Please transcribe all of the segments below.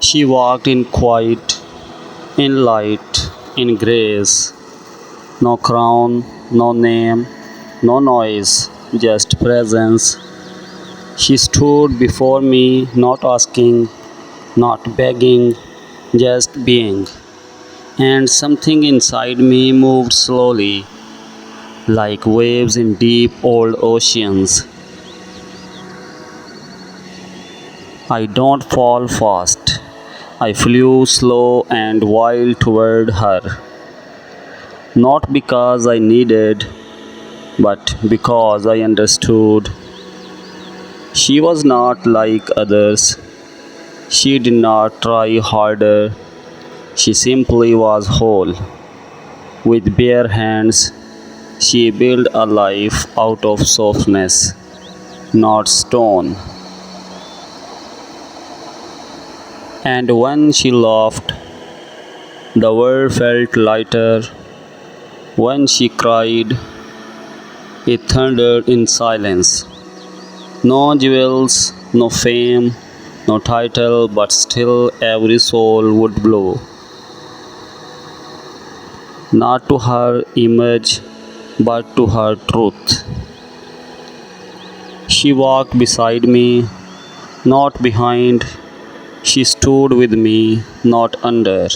She walked in quiet, in light, in grace. No crown, no name, no noise, just presence. She stood before me, not asking, not begging, just being. And something inside me moved slowly, like waves in deep old oceans. I don't fall fast. I flew slow and wild toward her, not because I needed, but because I understood. She was not like others. She did not try harder. She simply was whole. With bare hands, she built a life out of softness, not stone. And when she laughed, the world felt lighter. When she cried, it thundered in silence. No jewels, no fame, no title, but still every soul would blow. Not to her image, but to her truth. She walked beside me, not behind. She stood with me, not under.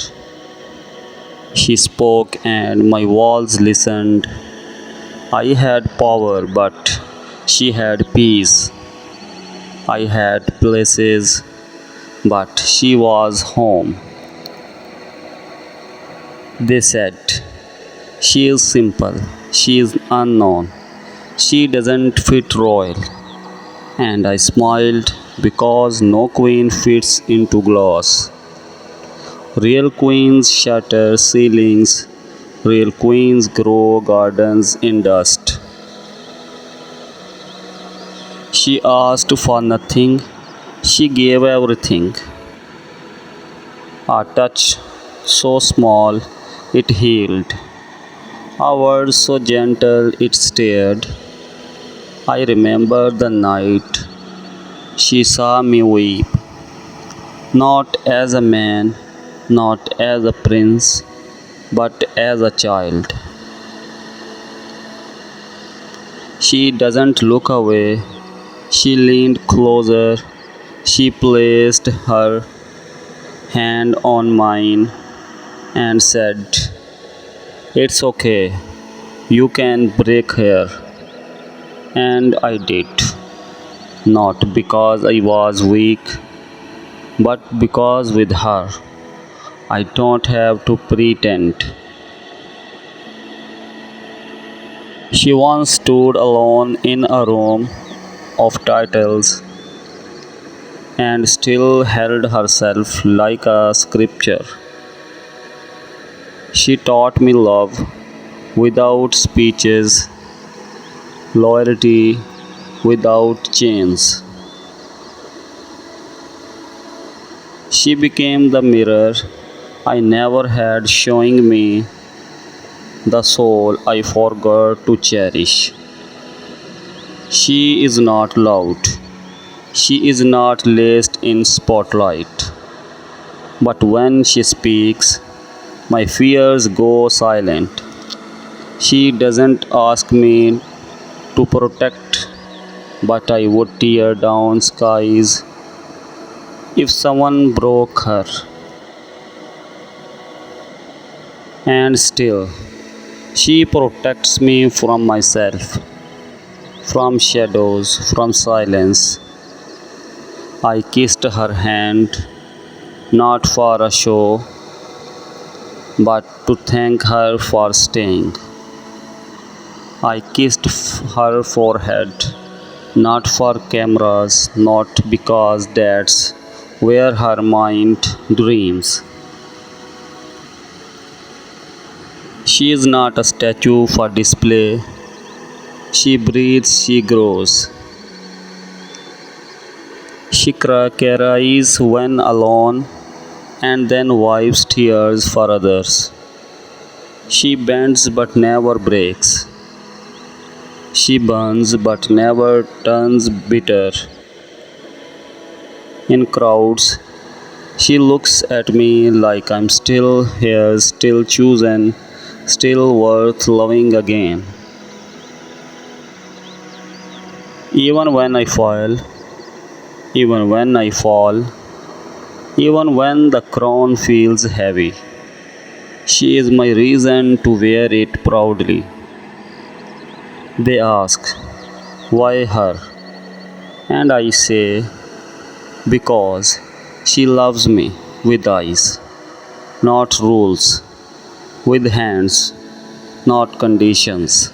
She spoke, and my walls listened. I had power, but she had peace. I had places, but she was home. They said, she is simple, she is unknown, she doesn't fit royal. And I smiled because no queen fits into glass. Real queens shatter ceilings, real queens grow gardens in dust. She asked for nothing, she gave everything. A touch so small it healed, a word so gentle it stirred. I remember the night she saw me weep, not as a man, not as a prince, but as a child. She doesn't look away, she leaned closer, she placed her hand on mine and said, it's okay, you can break here. And I did, not because I was weak, but because with her I don't have to pretend. She once stood alone in a room of titles and still held herself like a scripture. She taught me love without speeches, loyalty without chains. She became the mirror I never had, showing me the soul I forgot to cherish. She is not loud. She is not laced in spotlight. But when she speaks, my fears go silent. She doesn't ask me to protect, but I would tear down skies if someone broke her. And still, she protects me from myself, from shadows, from silence. I kissed her hand, not for a show, but to thank her for staying. I kissed her forehead, not for cameras, not because that's where her mind dreams. She is not a statue for display. She breathes, she grows. She cries when alone and then wipes tears for others. She bends but never breaks. She burns but never turns bitter. In crowds, She looks at me like I'm still here, still chosen, still worth loving again. Even when I fall, even when I fall, even when the crown feels heavy, she is my reason to wear it proudly. They ask, why her? And I say, because she loves me with eyes, not rules, with hands, not conditions.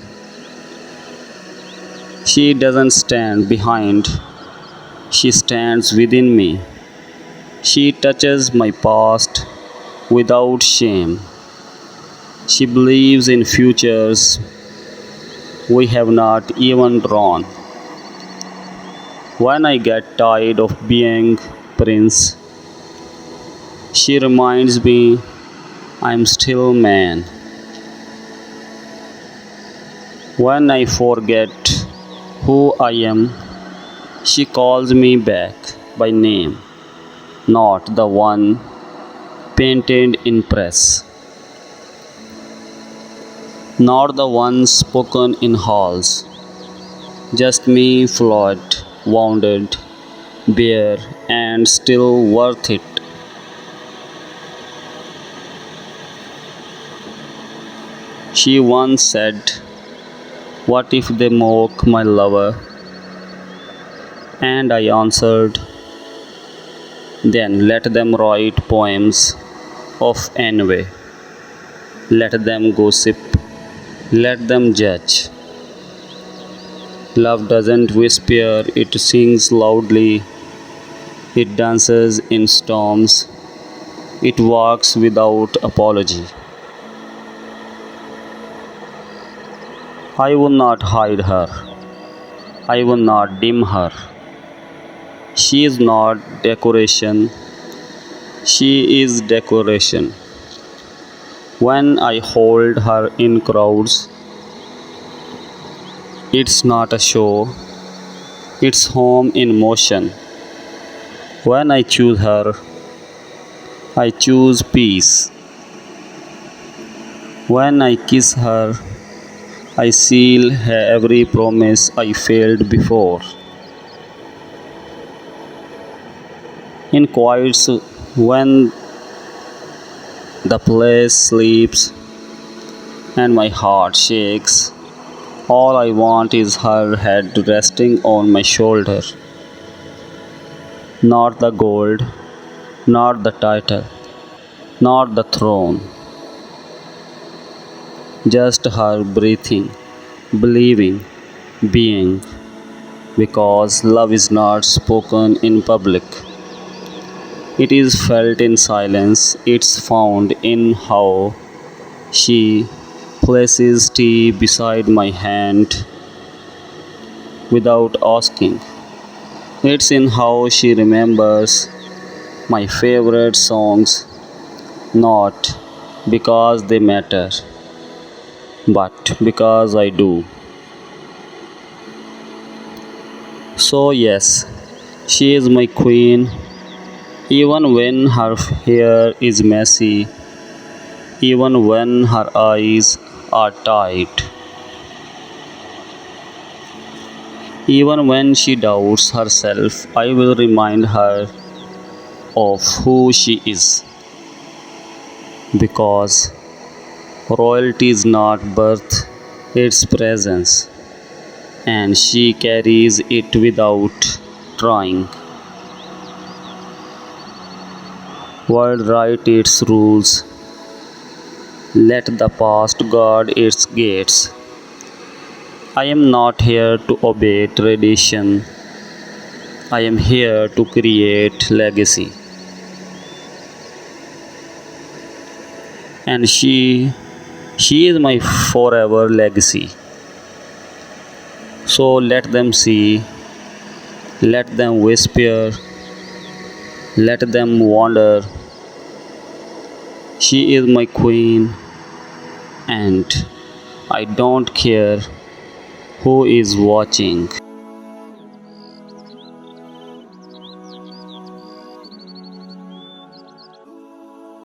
She doesn't stand behind, she stands within me. She touches my past without shame. She believes in futures we have not even drawn. When I get tired of being prince, she reminds me I'm still man. When I forget who I am, she calls me back by name, not the one painted in press, not the one spoken in halls, just me flawed, wounded, bare, and still worth it. She once said, what if they mock my lover? And I answered, then let them write poems of envy. Let them gossip. Let them judge. Love doesn't whisper, it sings loudly. It dances in storms. It walks without apology. I will not hide her. I will not dim her. She is not decoration. She is decoration. When I hold her in crowds, it's not a show, it's home in motion. When I choose her, I choose peace. When I kiss her, I seal every promise I failed before. In quiets, when the place sleeps and my heart shakes, all I want is her head resting on my shoulder. Not the gold, not the title, not the throne, just her breathing, believing, being, because love is not spoken in public. It is felt in silence, it's found in how she places tea beside my hand without asking. It's in how she remembers my favorite songs, not because they matter, but because I do. So, yes, she is my queen, even when her hair is messy, even when her eyes are tight, even when she doubts herself, I will remind her of who she is. Because royalty is not birth, it's presence, and she carries it without trying. World write its rules, let the past guard its gates. I am not here to obey tradition, I am here to create legacy. And she is my forever legacy. So let them see, let them whisper, let them wander. She is my queen, and I don't care who is watching.